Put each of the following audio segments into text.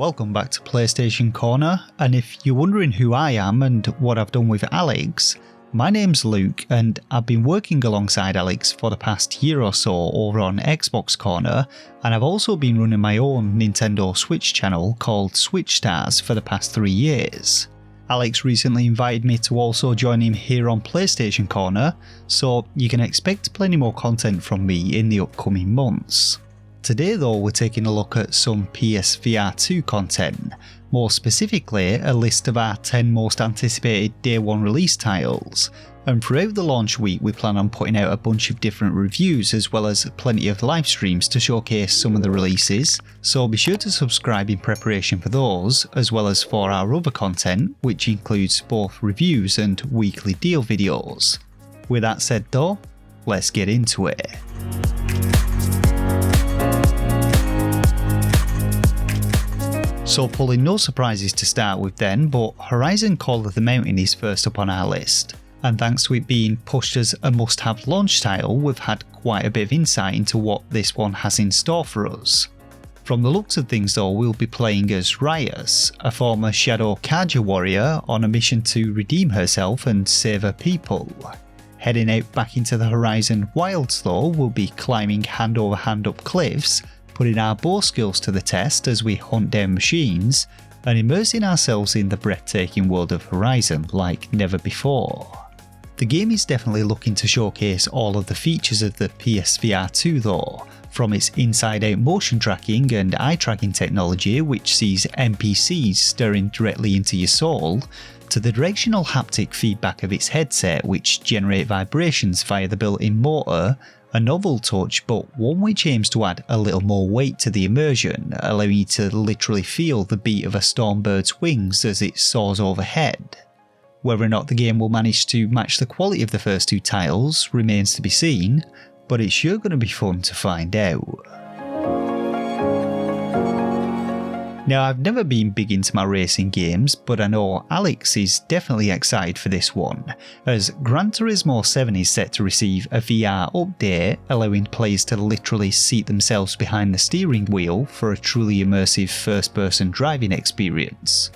Welcome back to PlayStation Corner, and if you're wondering who I am and what I've done with Alex, my name's Luke and I've been working alongside Alex for the past year or so over on Xbox Corner, and I've also been running my own Nintendo Switch channel called SwitchStars for the past 3 years. Alex recently invited me to also join him here on PlayStation Corner, so you can expect plenty more content from me in the upcoming months. Today though, we're taking a look at some PSVR2 content, more specifically a list of our 10 most anticipated day one release titles, and throughout the launch week we plan on putting out a bunch of different reviews as well as plenty of live streams to showcase some of the releases, so be sure to subscribe in preparation for those, as well as for our other content, which includes both reviews and weekly deal videos. With that said though, let's get into it. So pulling no surprises to start with then, but Horizon Call of the Mountain is first up on our list, and thanks to it being pushed as a must-have launch title, we've had quite a bit of insight into what this one has in store for us. From the looks of things though, we'll be playing as Ryas, a former Shadow Kaja warrior on a mission to redeem herself and save her people. Heading out back into the Horizon wilds though, we'll be climbing hand over hand up cliffs, putting our bow skills to the test as we hunt down machines, and immersing ourselves in the breathtaking world of Horizon like never before. The game is definitely looking to showcase all of the features of the PSVR2 though, from its inside-out motion tracking and eye tracking technology which sees NPCs staring directly into your soul, to the directional haptic feedback of its headset which generate vibrations via the built-in motor, a novel touch but one which aims to add a little more weight to the immersion, allowing you to literally feel the beat of a stormbird's wings as it soars overhead. Whether or not the game will manage to match the quality of the first two titles remains to be seen, but it's sure going to be fun to find out. Now, I've never been big into my racing games, but I know Alex is definitely excited for this one, as Gran Turismo 7 is set to receive a VR update, allowing players to literally seat themselves behind the steering wheel for a truly immersive first-person driving experience.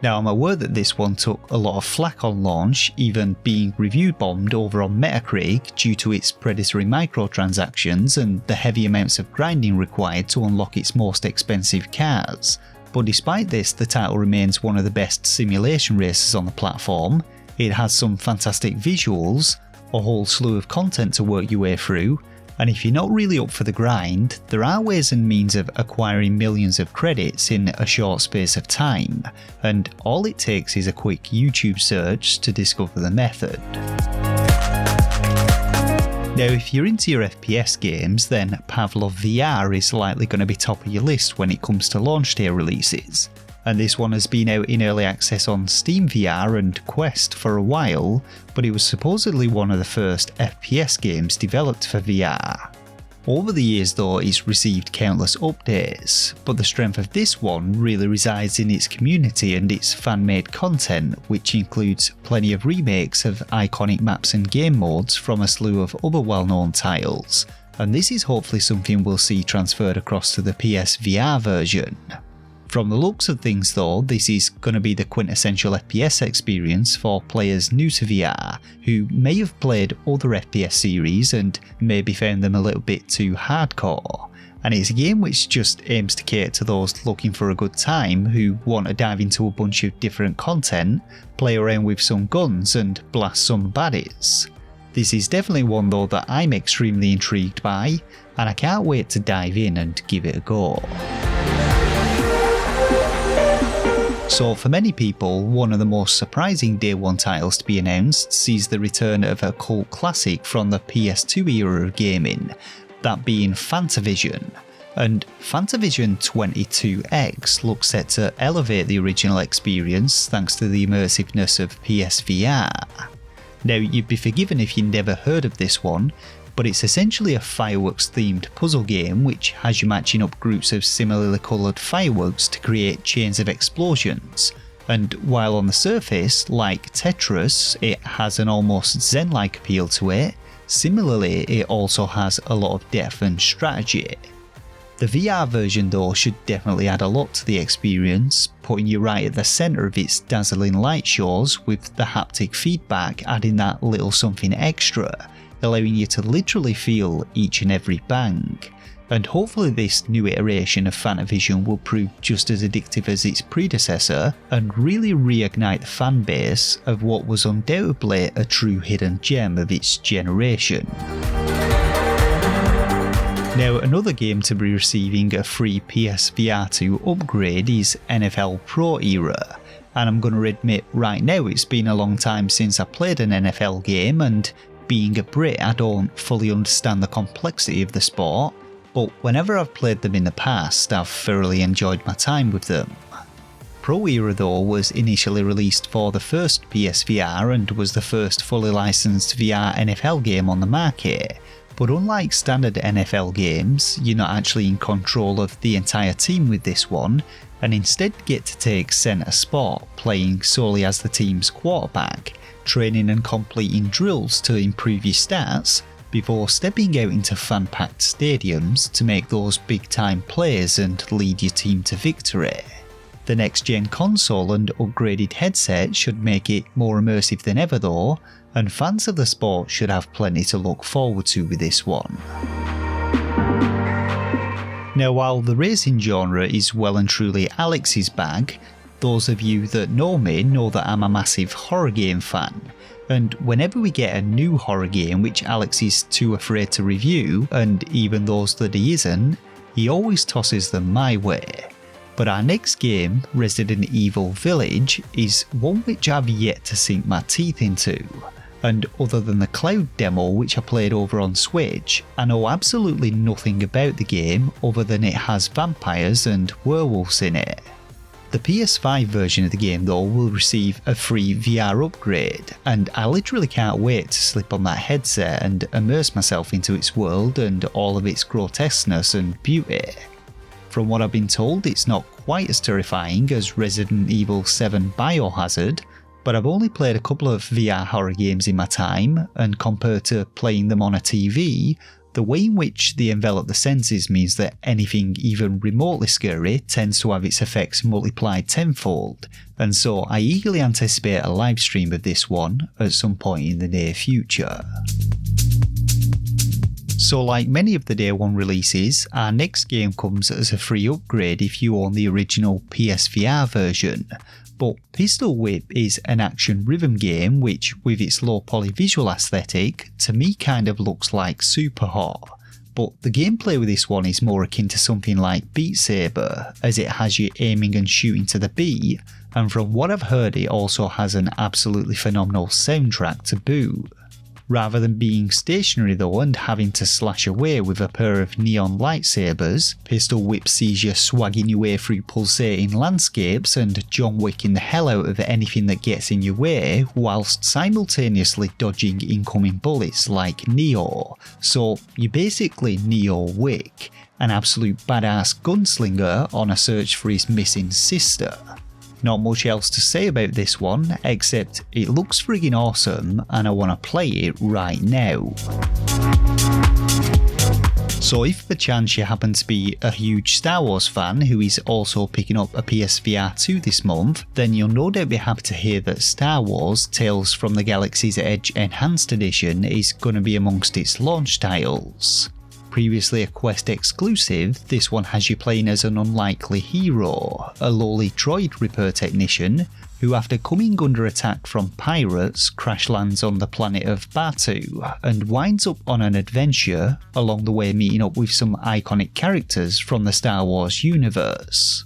Now, I'm aware that this one took a lot of flack on launch, even being review bombed over on Metacritic due to its predatory microtransactions and the heavy amounts of grinding required to unlock its most expensive cars. But despite this, the title remains one of the best simulation races on the platform. It has some fantastic visuals, a whole slew of content to work your way through, and if you're not really up for the grind, there are ways and means of acquiring millions of credits in a short space of time, and all it takes is a quick YouTube search to discover the method. Now, if you're into your FPS games, then Pavlov VR is likely going to be top of your list when it comes to launch day releases, and this one has been out in early access on Steam VR and Quest for a while, but it was supposedly one of the first FPS games developed for VR. Over the years though, it's received countless updates, but the strength of this one really resides in its community and its fan-made content, which includes plenty of remakes of iconic maps and game modes from a slew of other well-known titles, and this is hopefully something we'll see transferred across to the PSVR version. From the looks of things though, this is going to be the quintessential FPS experience for players new to VR who may have played other FPS series and maybe found them a little bit too hardcore, and it's a game which just aims to cater to those looking for a good time who want to dive into a bunch of different content, play around with some guns and blast some baddies. This is definitely one though that I'm extremely intrigued by, and I can't wait to dive in and give it a go. So for many people, one of the most surprising day one titles to be announced sees the return of a cult classic from the PS2 era of gaming, that being Fantavision. And Fantavision 22X looks set to elevate the original experience thanks to the immersiveness of PSVR. Now, you'd be forgiven if you never heard of this one, but it's essentially a fireworks themed puzzle game which has you matching up groups of similarly coloured fireworks to create chains of explosions, and while on the surface, like Tetris, it has an almost zen-like appeal to it, similarly it also has a lot of depth and strategy. The VR version though should definitely add a lot to the experience, putting you right at the centre of its dazzling light shows with the haptic feedback adding that little something extra, allowing you to literally feel each and every bang. And hopefully this new iteration of Fantavision will prove just as addictive as its predecessor and really reignite the fan base of what was undoubtedly a true hidden gem of its generation. Now, another game to be receiving a free PSVR2 upgrade is NFL Pro Era, and I'm going to admit right now it's been a long time since I played an NFL game, and being a Brit I don't fully understand the complexity of the sport, but whenever I've played them in the past I've thoroughly enjoyed my time with them. Pro Era though was initially released for the first PSVR and was the first fully licensed VR NFL game on the market. But unlike standard NFL games, you're not actually in control of the entire team with this one, and instead get to take centre spot, playing solely as the team's quarterback, training and completing drills to improve your stats, before stepping out into fan-packed stadiums to make those big-time plays and lead your team to victory. The next-gen console and upgraded headset should make it more immersive than ever though, and fans of the sport should have plenty to look forward to with this one. Now, while the racing genre is well and truly Alex's bag, those of you that know me know that I'm a massive horror game fan, and whenever we get a new horror game which Alex is too afraid to review, and even those that he isn't, he always tosses them my way. But our next game, Resident Evil Village, is one which I've yet to sink my teeth into. And other than the cloud demo which I played over on Switch, I know absolutely nothing about the game other than it has vampires and werewolves in it. The PS5 version of the game though will receive a free VR upgrade, and I literally can't wait to slip on that headset and immerse myself into its world and all of its grotesqueness and beauty. From what I've been told, it's not quite as terrifying as Resident Evil 7 Biohazard, but I've only played a couple of VR horror games in my time, and compared to playing them on a TV, the way in which they envelop the senses means that anything even remotely scary tends to have its effects multiplied tenfold, and so I eagerly anticipate a live stream of this one at some point in the near future. So like many of the day one releases, our next game comes as a free upgrade if you own the original PSVR version. But Pistol Whip is an action rhythm game which, with its low poly visual aesthetic, to me kind of looks like Super Hot. But the gameplay with this one is more akin to something like Beat Saber, as it has you aiming and shooting to the beat, and from what I've heard it also has an absolutely phenomenal soundtrack to boot. Rather than being stationary though and having to slash away with a pair of neon lightsabers, Pistol Whip sees you swagging your way through pulsating landscapes and John Wicking the hell out of anything that gets in your way, whilst simultaneously dodging incoming bullets like Neo. So you're basically Neo Wick, an absolute badass gunslinger on a search for his missing sister. Not much else to say about this one, except it looks friggin' awesome and I want to play it right now. So if perchance you happen to be a huge Star Wars fan who is also picking up a PSVR 2 this month, then you'll no doubt be happy to hear that Star Wars Tales from the Galaxy's Edge Enhanced Edition is going to be amongst its launch titles. Previously a Quest exclusive, this one has you playing as an unlikely hero, a lowly droid repair technician, who after coming under attack from pirates crash lands on the planet of Batu and winds up on an adventure, along the way meeting up with some iconic characters from the Star Wars universe.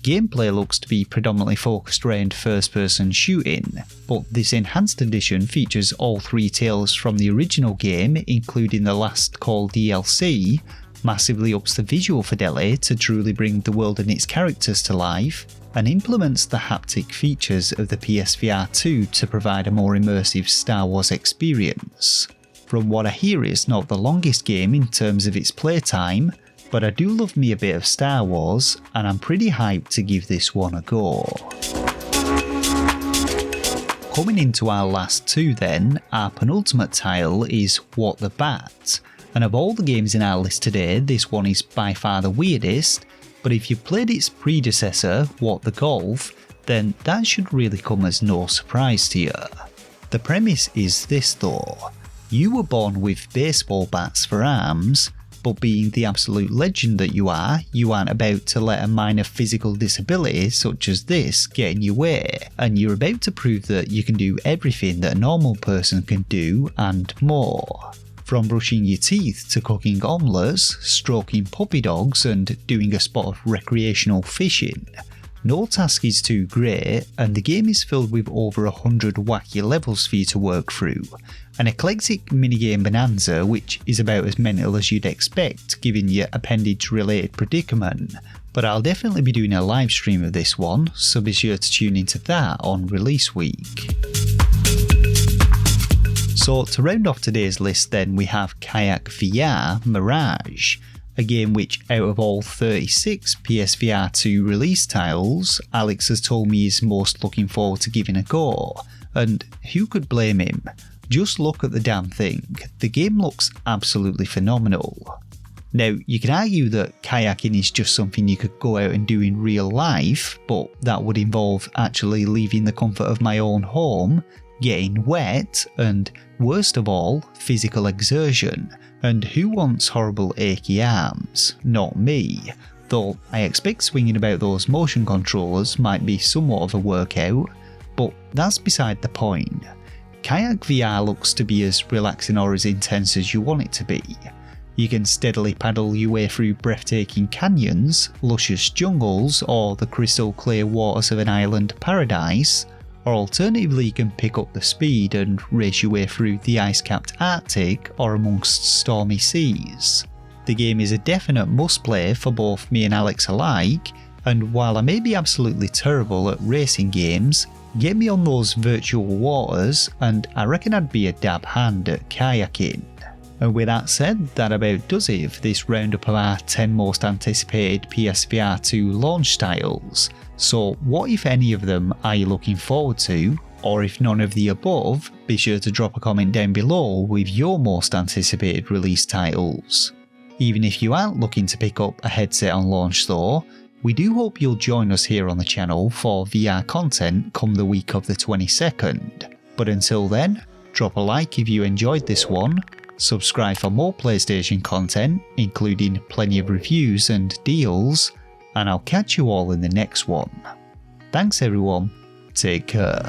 Gameplay looks to be predominantly focused around first-person shooting, but this enhanced edition features all three tales from the original game, including the Last Call DLC, massively ups the visual fidelity to truly bring the world and its characters to life, and implements the haptic features of the PSVR 2 to provide a more immersive Star Wars experience. From what I hear, it's not the longest game in terms of its playtime, but I do love me a bit of Star Wars, and I'm pretty hyped to give this one a go. Coming into our last two then, our penultimate title is What the Bat, And of all the games in our list today, this one is by far the weirdest, but if you played its predecessor, What the Golf, then that should really come as no surprise to you. The premise is this though: you were born with baseball bats for arms, but being the absolute legend that you aren't about to let a minor physical disability such as this get in your way, and you're about to prove that you can do everything that a normal person can do and more. From brushing your teeth to cooking omelettes, stroking puppy dogs and doing a spot of recreational fishing. No task is too great, and the game is filled with over 100 wacky levels for you to work through. An eclectic minigame bonanza which is about as mental as you'd expect given your appendage related predicament, but I'll definitely be doing a live stream of this one, so be sure to tune into that on release week. So to round off today's list then, we have Kayak VR Mirage, a game which out of all 36 PSVR2 release titles, Alex has told me he's most looking forward to giving a go, and who could blame him? Just look at the damn thing, the game looks absolutely phenomenal. Now you can argue that kayaking is just something you could go out and do in real life, but that would involve actually leaving the comfort of my own home, getting wet, and worst of all, physical exertion. And who wants horrible achy arms? Not me. Though I expect swinging about those motion controllers might be somewhat of a workout, but that's beside the point. Kayak VR looks to be as relaxing or as intense as you want it to be. You can steadily paddle your way through breathtaking canyons, luscious jungles, or the crystal clear waters of an island paradise, or alternatively you can pick up the speed and race your way through the ice-capped Arctic or amongst stormy seas. The game is a definite must-play for both me and Alex alike, and while I may be absolutely terrible at racing games, get me on those virtual waters and I reckon I'd be a dab hand at kayaking. And with that said, that about does it for this roundup of our 10 most anticipated PSVR2 launch titles. So what if any of them are you looking forward to, or if none of the above, be sure to drop a comment down below with your most anticipated release titles. Even if you aren't looking to pick up a headset on launch though, we do hope you'll join us here on the channel for VR content come the week of the 22nd. But until then, drop a like if you enjoyed this one, subscribe for more PlayStation content, including plenty of reviews and deals, and I'll catch you all in the next one. Thanks everyone, take care.